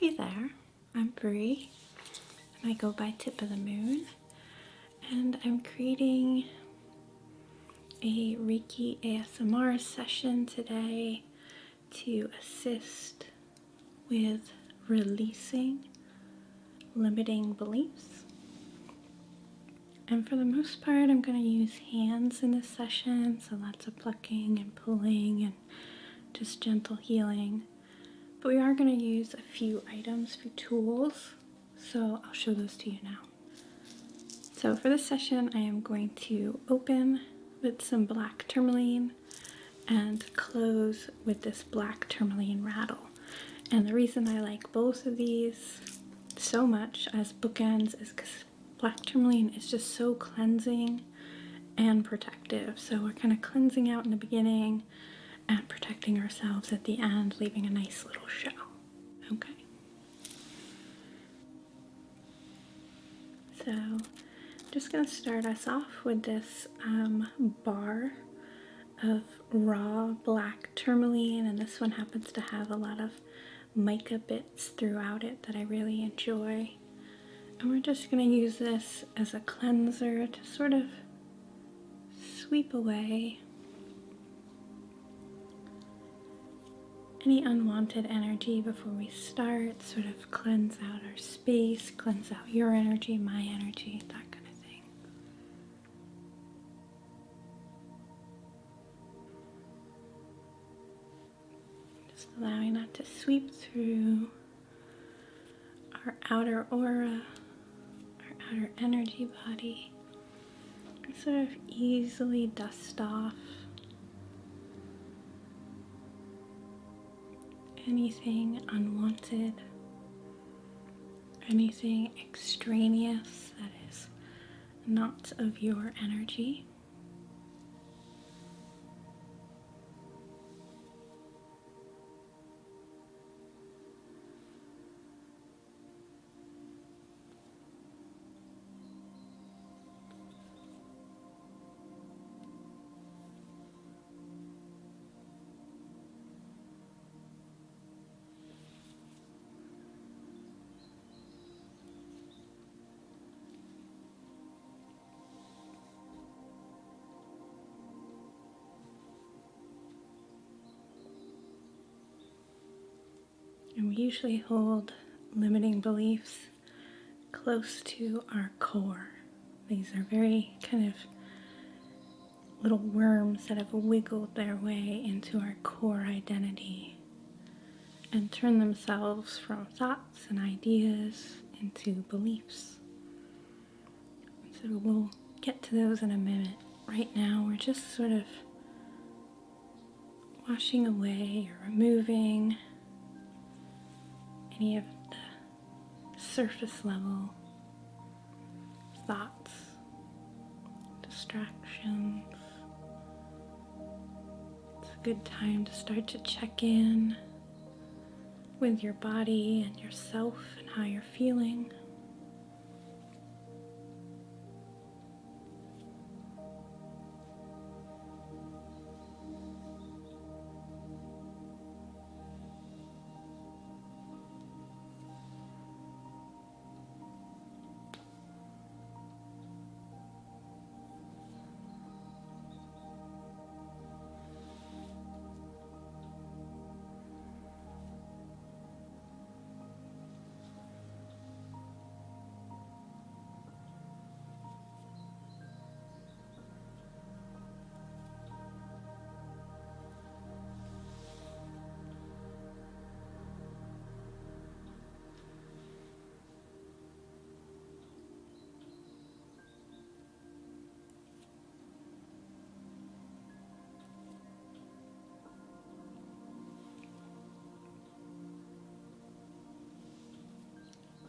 Hey there, I'm Bree, and I go by Tip of the Moon, and I'm creating a Reiki ASMR session today to assist with releasing limiting beliefs. And for the most part, I'm going to use hands in this session, so lots of plucking and pulling and just gentle healing. But we are going to use a few items, a few tools, so I'll show those to you now. So for this session, I am going to open with some black tourmaline and close with this black tourmaline rattle. And the reason I like both of these so much as bookends is because black tourmaline is just so cleansing and protective. So we're kind of cleansing out in the beginning and protecting ourselves at the end, leaving a nice little show. Okay. So I'm just going to start us off with this bar of raw black tourmaline, and this one happens to have a lot of mica bits throughout it that I really enjoy. And we're just going to use this as a cleanser to sort of sweep away any unwanted energy before we start, sort of cleanse out our space, cleanse out your energy, my energy, that kind of thing. Just allowing that to sweep through our outer aura, our outer energy body, and sort of easily dust off anything unwanted, anything extraneous that is not of your energy. And we usually hold limiting beliefs close to our core. These are very kind of little worms that have wiggled their way into our core identity and turn themselves from thoughts and ideas into beliefs. So we'll get to those in a minute. Right now, we're just sort of washing away or removing any of the surface level thoughts, distractions. It's a good time to start to check in with your body and yourself and how you're feeling.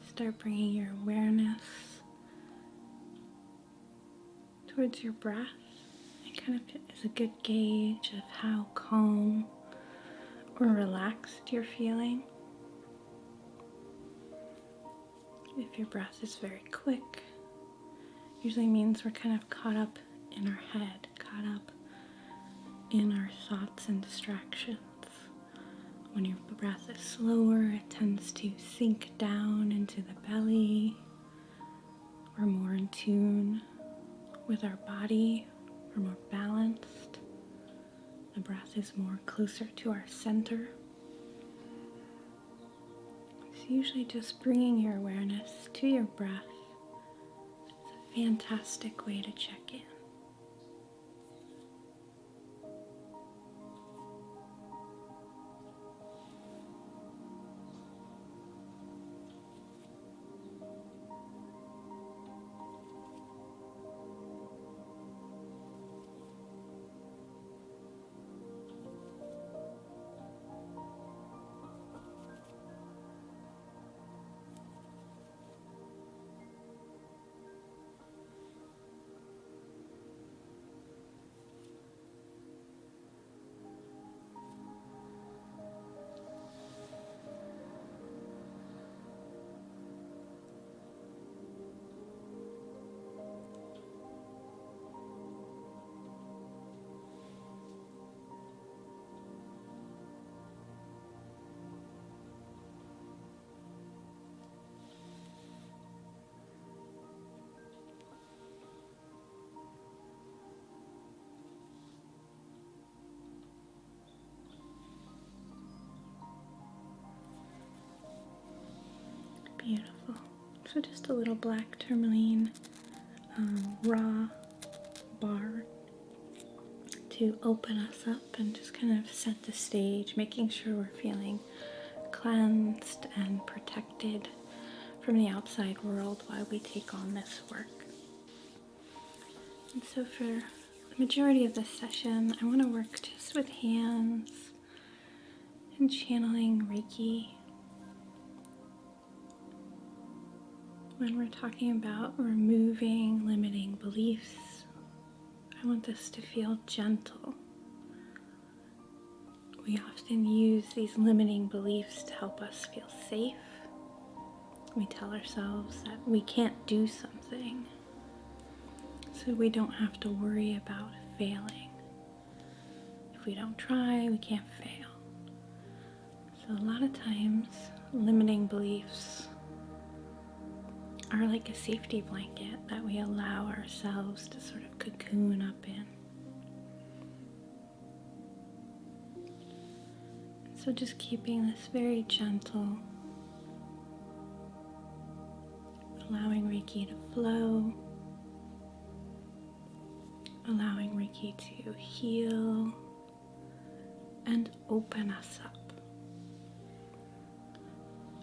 Start bringing your awareness towards your breath. It kind of is a good gauge of how calm or relaxed you're feeling. If your breath is very quick, usually means we're kind of caught up in our head, caught up in our thoughts and distractions. When your breath is slower, it tends to sink down into the belly. We're more in tune with our body. We're more balanced. The breath is more closer to our center. So usually just bringing your awareness to your breath is a fantastic way to check in. Beautiful. So just a little black tourmaline raw bar to open us up and just kind of set the stage, making sure we're feeling cleansed and protected from the outside world while we take on this work. And so for the majority of this session, I want to work just with hands and channeling Reiki. When we're talking about removing limiting beliefs, I want this to feel gentle. We often use these limiting beliefs to help us feel safe. We tell ourselves that we can't do something, so we don't have to worry about failing. If we don't try, we can't fail. So a lot of times, limiting beliefs are like a safety blanket that we allow ourselves to sort of cocoon up in. So just keeping this very gentle, allowing Reiki to flow, allowing Reiki to heal and open us up.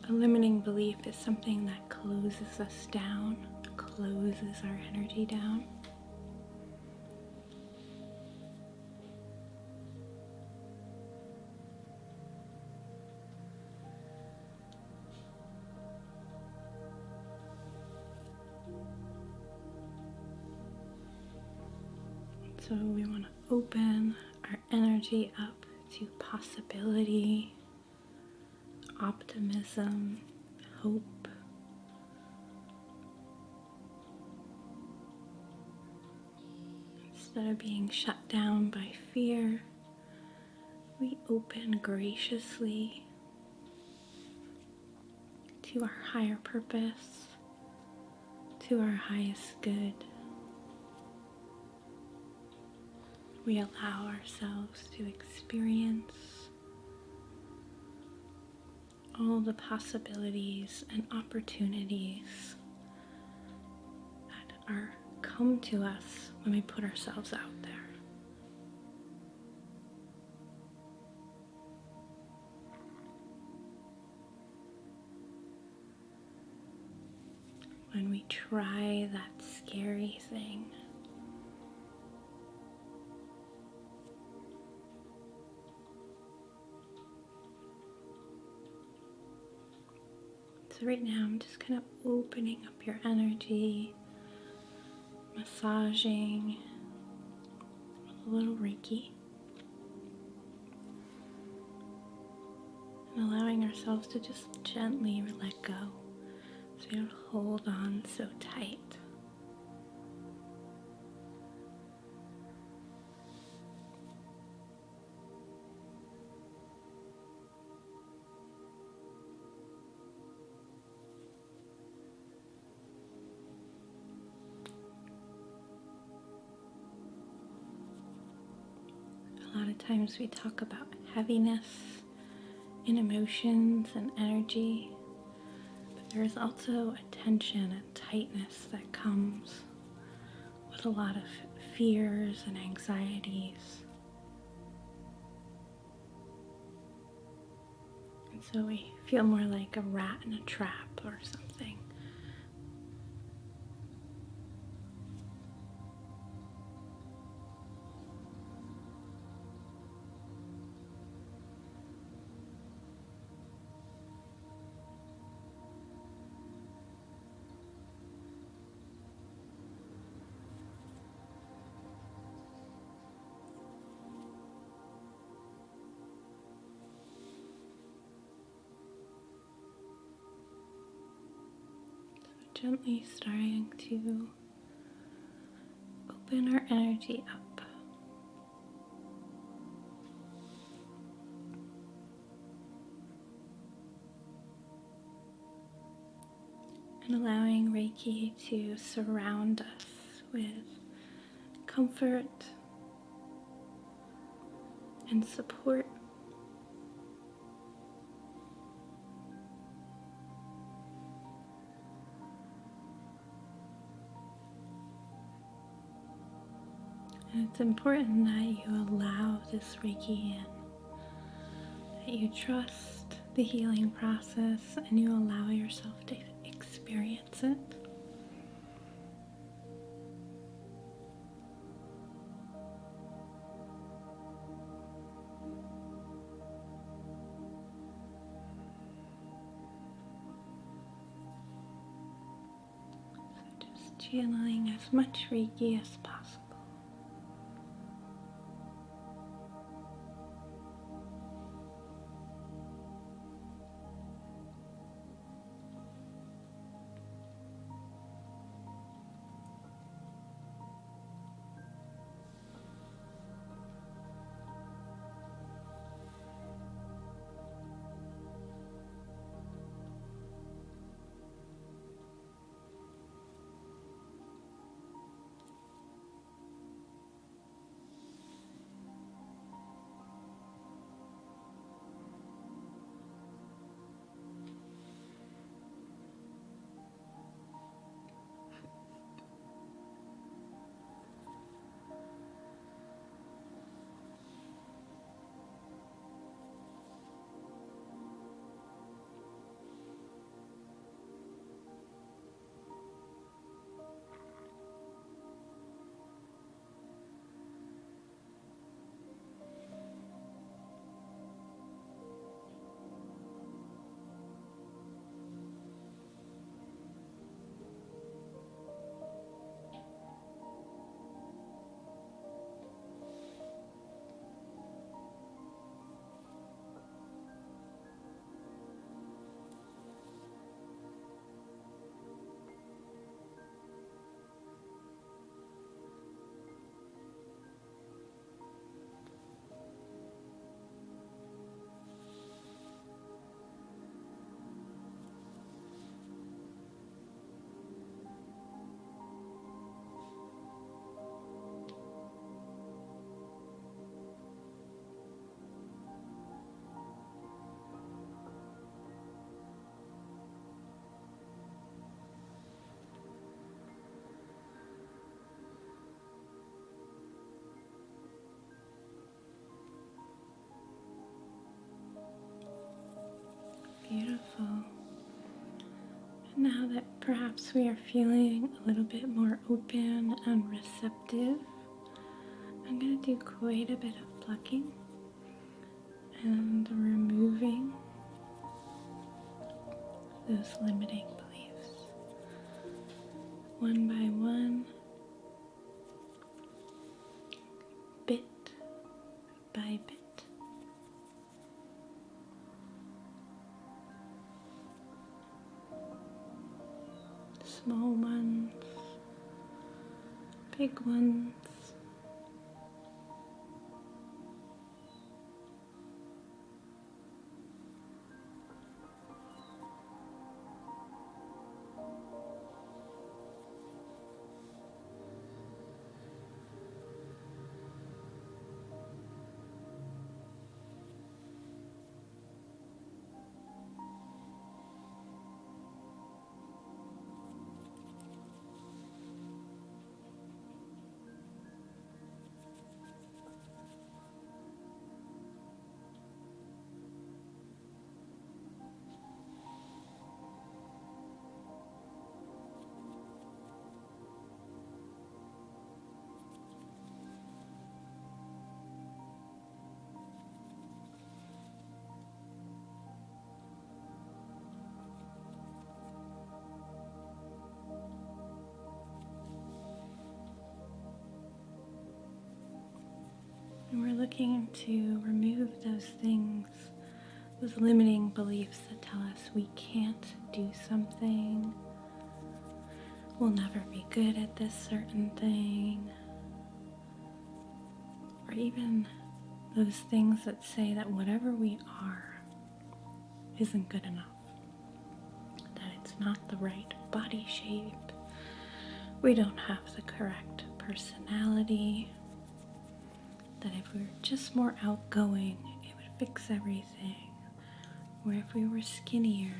A limiting belief is something that closes us down, closes our energy down. So we want to open our energy up to possibility, optimism, hope. Instead of being shut down by fear, we open graciously to our higher purpose, to our highest good. We allow ourselves to experience all the possibilities and opportunities that come to us when we put ourselves out there. When we try that scary thing, so right now I'm just kind of opening up your energy, massaging with a little Reiki, and allowing ourselves to just gently let go so we don't hold on so tight. of times we talk about heaviness in emotions and energy, but there's also a tension and tightness that comes with a lot of fears and anxieties. And so we feel more like a rat in a trap or something. Gently starting to open our energy up. And allowing Reiki to surround us with comfort and support. And it's important that you allow this Reiki in, that you trust the healing process and you allow yourself to experience it. So just channeling as much Reiki as possible. Beautiful. And now that perhaps we are feeling a little bit more open and receptive, I'm going to do quite a bit of plucking and removing those limiting beliefs. One by one, bit by bit. Small ones, big ones. looking to remove those things, those limiting beliefs that tell us we can't do something, we'll never be good at this certain thing, or even those things that say that whatever we are isn't good enough, that it's not the right body shape, we don't have the correct personality, that if we were just more outgoing, it would fix everything, or if we were skinnier.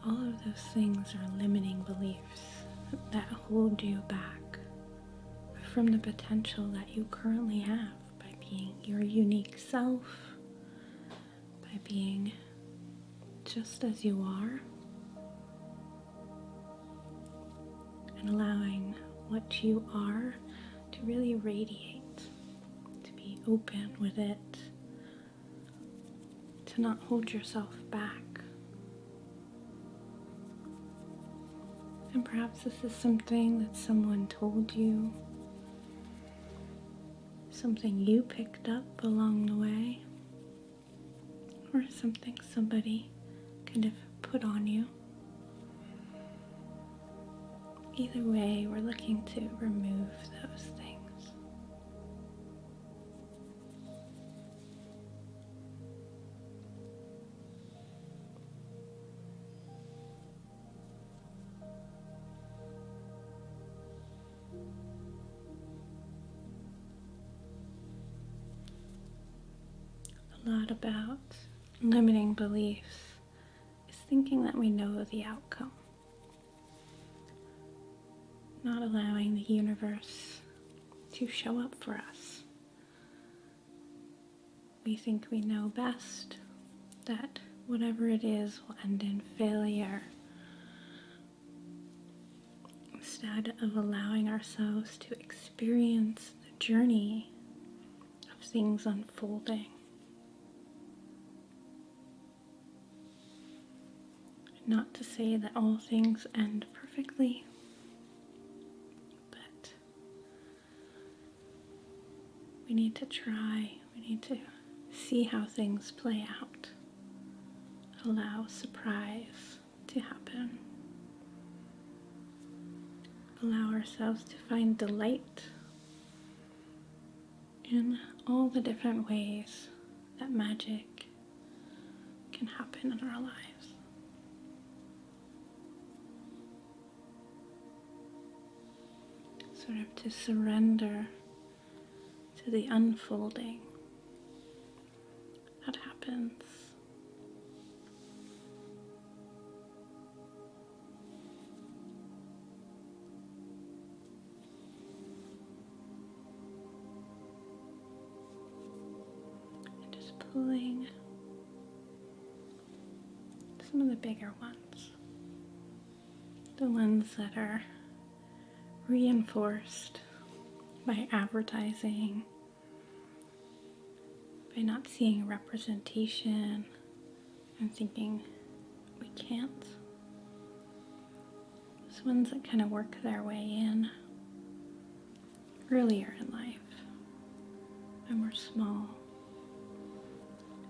All of those things are limiting beliefs that hold you back from the potential that you currently have by being your unique self, by being just as you are, and allowing what you are to really radiate, to be open with it, to not hold yourself back. And perhaps this is something that someone told you, something you picked up along the way, or something somebody kind of put on you. Either way, we're looking to remove those things. A lot about limiting beliefs is thinking that we know the outcome. Not allowing the universe to show up for us. We think we know best, that whatever it is will end in failure, instead of allowing ourselves to experience the journey of things unfolding. Not to say that all things end perfectly, but we need to try, we need to see how things play out, allow surprise to happen, allow ourselves to find delight in all the different ways that magic can happen in our lives. Sort of to surrender to the unfolding that happens. And just pulling some of the bigger ones, the ones that are reinforced by advertising, by not seeing representation and thinking we can't. Those ones that kind of work their way in earlier in life, when we're small.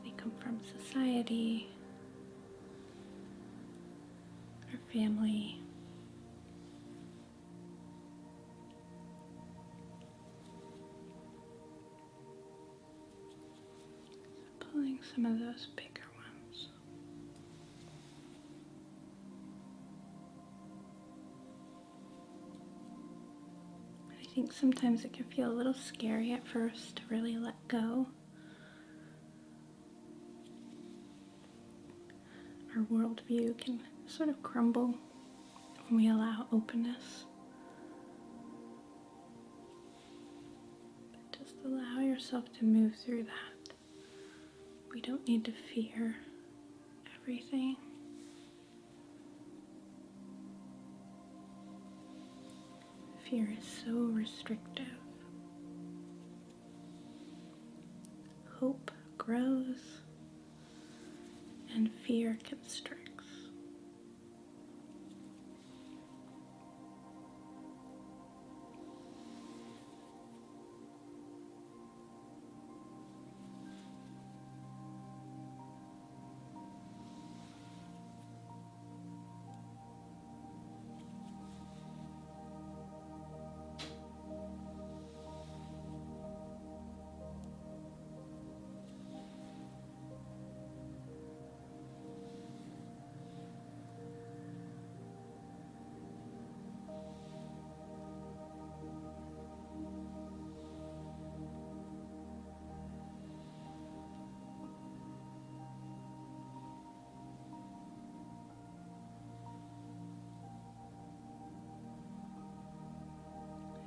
They come from society, our family, pulling some of those bigger ones. I think sometimes it can feel a little scary at first to really let go. Our worldview can sort of crumble when we allow openness. But just allow yourself to move through that. We don't need to fear everything. Fear is so restrictive. Hope grows and fear constricts.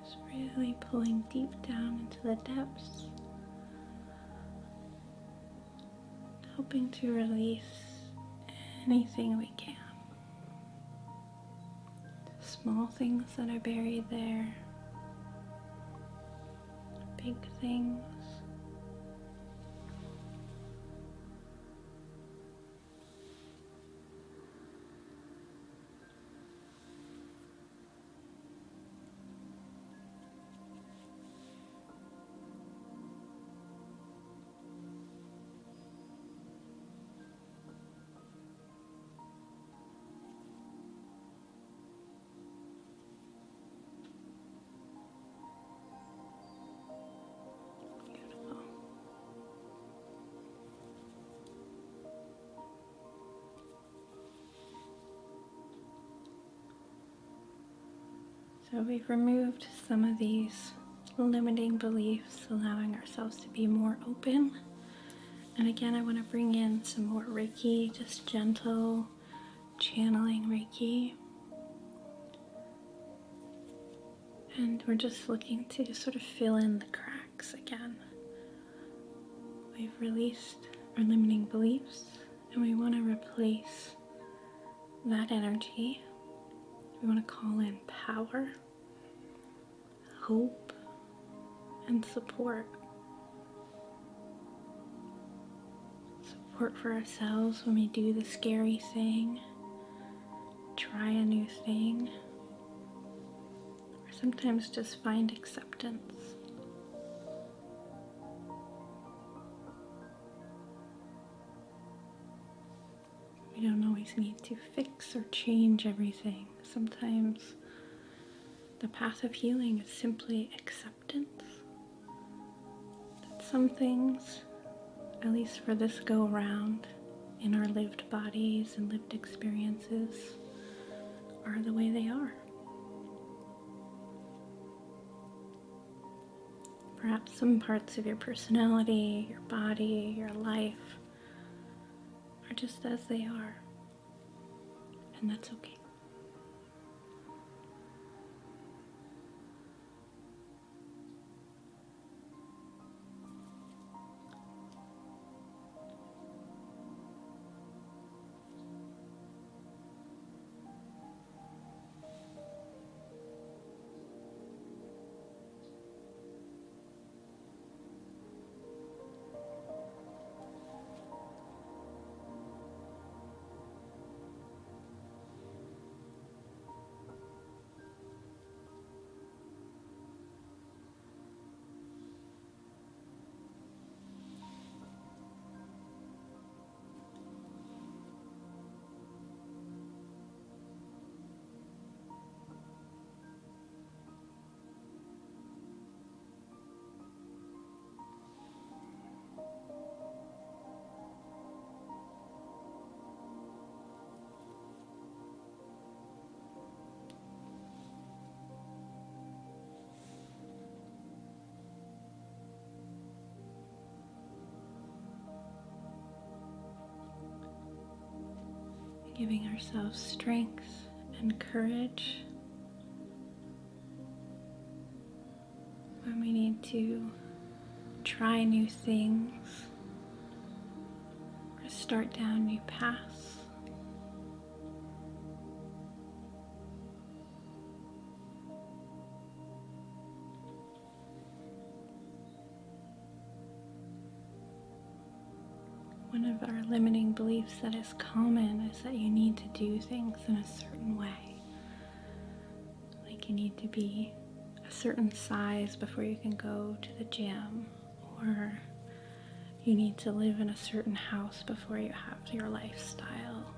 Just really pulling deep down into the depths, hoping to release anything we can. Small things that are buried there, big things. So we've removed some of these limiting beliefs, allowing ourselves to be more open. And again, I want to bring in some more Reiki, just gentle channeling Reiki. And we're just looking to sort of fill in the cracks again. We've released our limiting beliefs, and we want to replace that energy. We want to call in power, hope, and support. Support for ourselves when we do the scary thing, try a new thing, or sometimes just find acceptance. We don't always need to fix or change everything. Sometimes the path of healing is simply acceptance. That some things, at least for this go around, in our lived bodies and lived experiences, are the way they are. Perhaps some parts of your personality, your body, your life are just as they are, and that's okay. Giving ourselves strength and courage when we need to try new things or start down new paths. One of our limiting beliefs that is common is that you need to do things in a certain way. Like you need to be a certain size before you can go to the gym, or you need to live in a certain house before you have your lifestyle,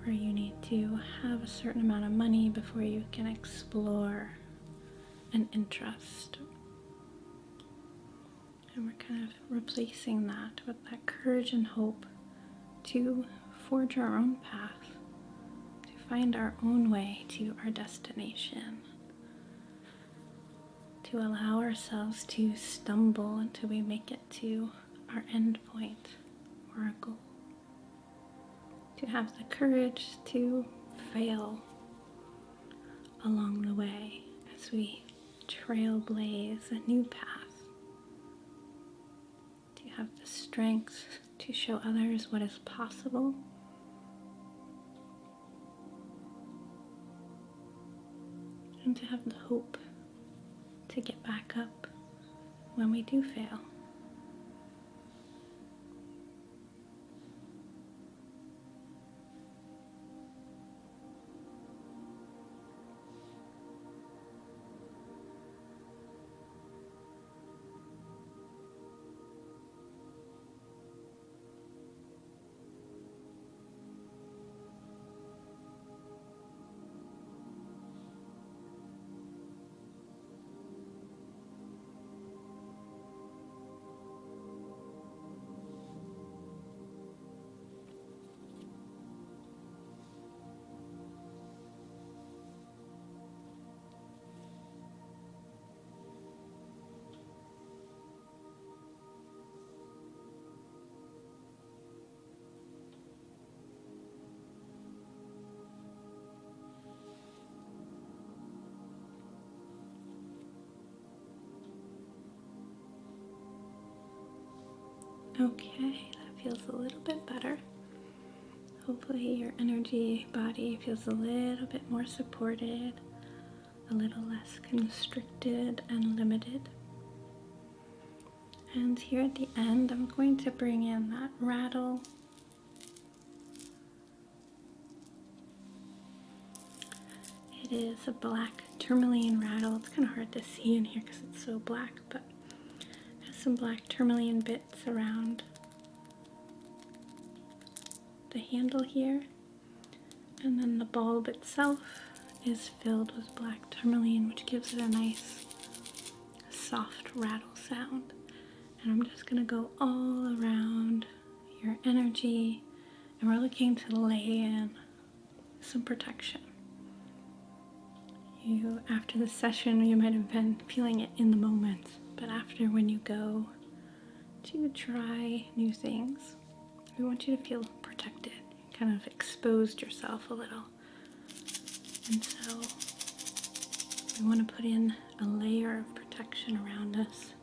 or you need to have a certain amount of money before you can explore an interest. And we're kind of replacing that with that courage and hope to forge our own path, to find our own way to our destination, to allow ourselves to stumble until we make it to our end point or our goal, to have the courage to fail along the way as as we trailblaze a new path, to have the strength to show others what is possible, and to have the hope to get back up when we do fail. Okay, that feels a little bit better. Hopefully your energy body feels a little bit more supported, a little less constricted and limited. And here at the end, I'm going to bring in that rattle. It is a black tourmaline rattle. It's kind of hard to see in here because it's so black, but it has some black tourmaline bits around the handle here. And then the bulb itself is filled with black tourmaline, which gives it a nice soft rattle sound. And I'm just going to go all around your energy, and we're looking to lay in some protection. After the session, you might have been feeling it in the moment, but after, when you go to try new things, we want you to feel protected, kind of exposed yourself a little. And so we want to put in a layer of protection around us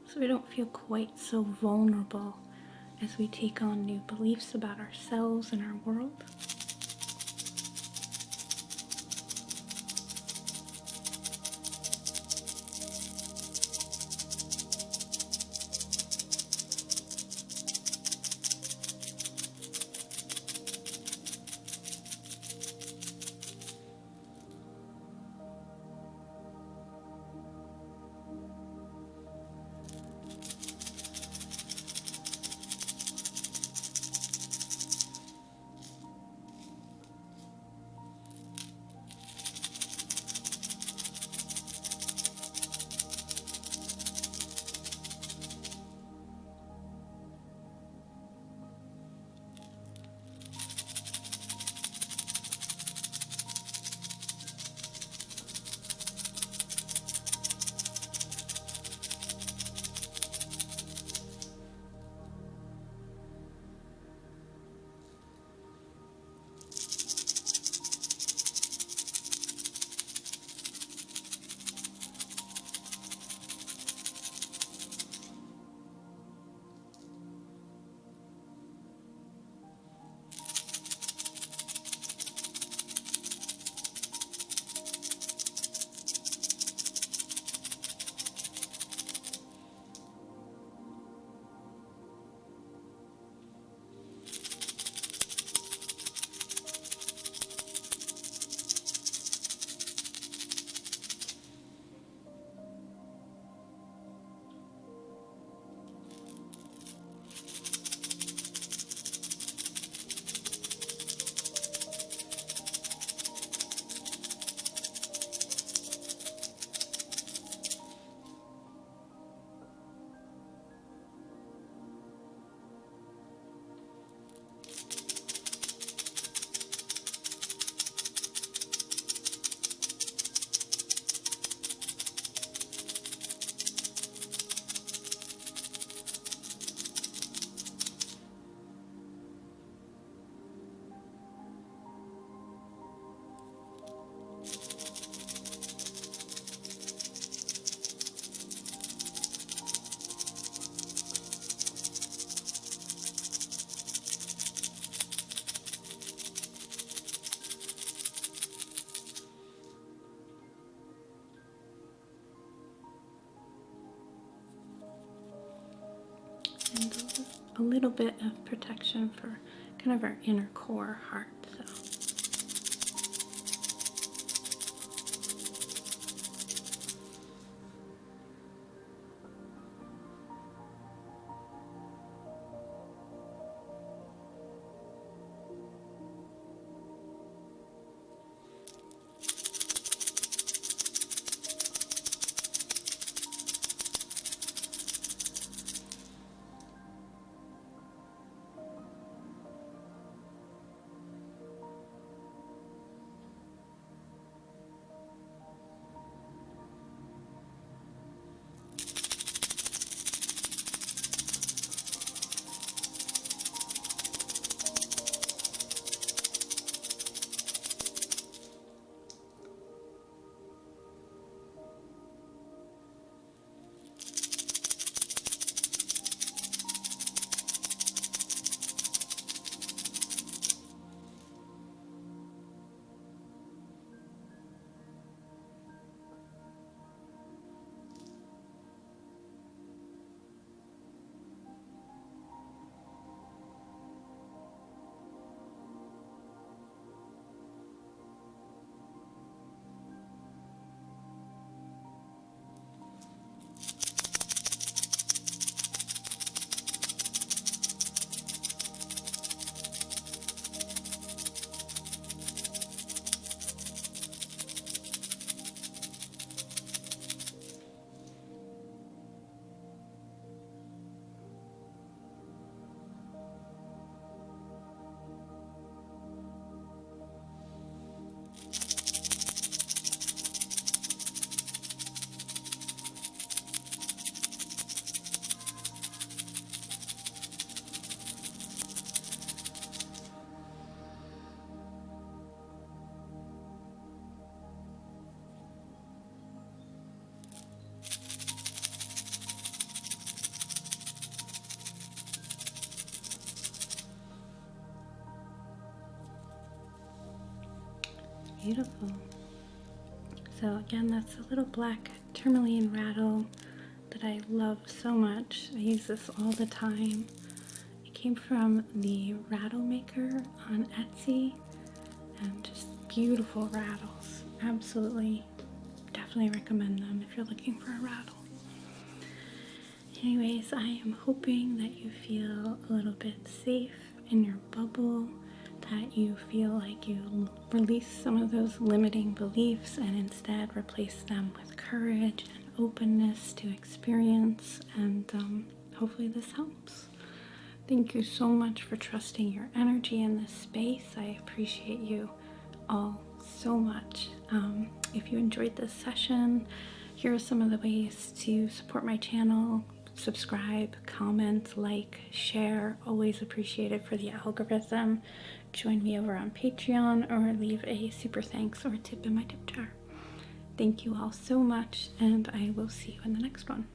so we don't feel quite so vulnerable as we take on new beliefs about ourselves and our world. a little bit of protection for kind of our inner core heart. So. Beautiful. So again, that's a little black tourmaline rattle that I love so much. I use this all the time. It came from the Rattle Maker on Etsy, and just beautiful rattles. Absolutely, definitely recommend them if you're looking for a rattle. Anyways, I am hoping that you feel a little bit safe in your bubble, that you feel like you release some of those limiting beliefs and instead replace them with courage and openness to experience, and hopefully this helps. Thank you so much for trusting your energy in this space. I appreciate you all so much. If you enjoyed this session, here are some of the ways to support my channel. Subscribe, comment, like, share, always appreciated for the algorithm. Join me over on Patreon or leave a super thanks or tip in my tip jar. Thank you all so much, and I will see you in the next one.